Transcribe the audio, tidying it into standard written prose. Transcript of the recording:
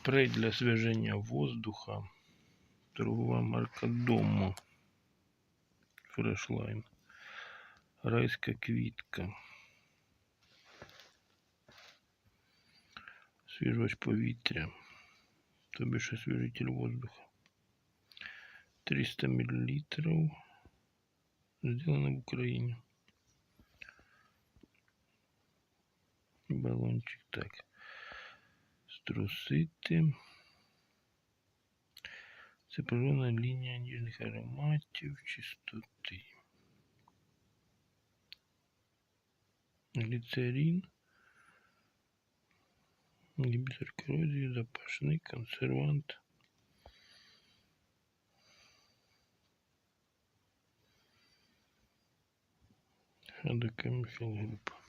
Спрей для освежения воздуха. Торговая марка Домо. Фрешлайн. Райська квітка. Освіжувач повітря. Тобі ж освіжитель воздуха. 300 мл. Сделано в Україні. Балончик так. Струсити. Це природна лінія ніжних ароматів, чистоти. Гліцерин. Інгібітор корозії, запашний, консервант. Шадокеміфіл група.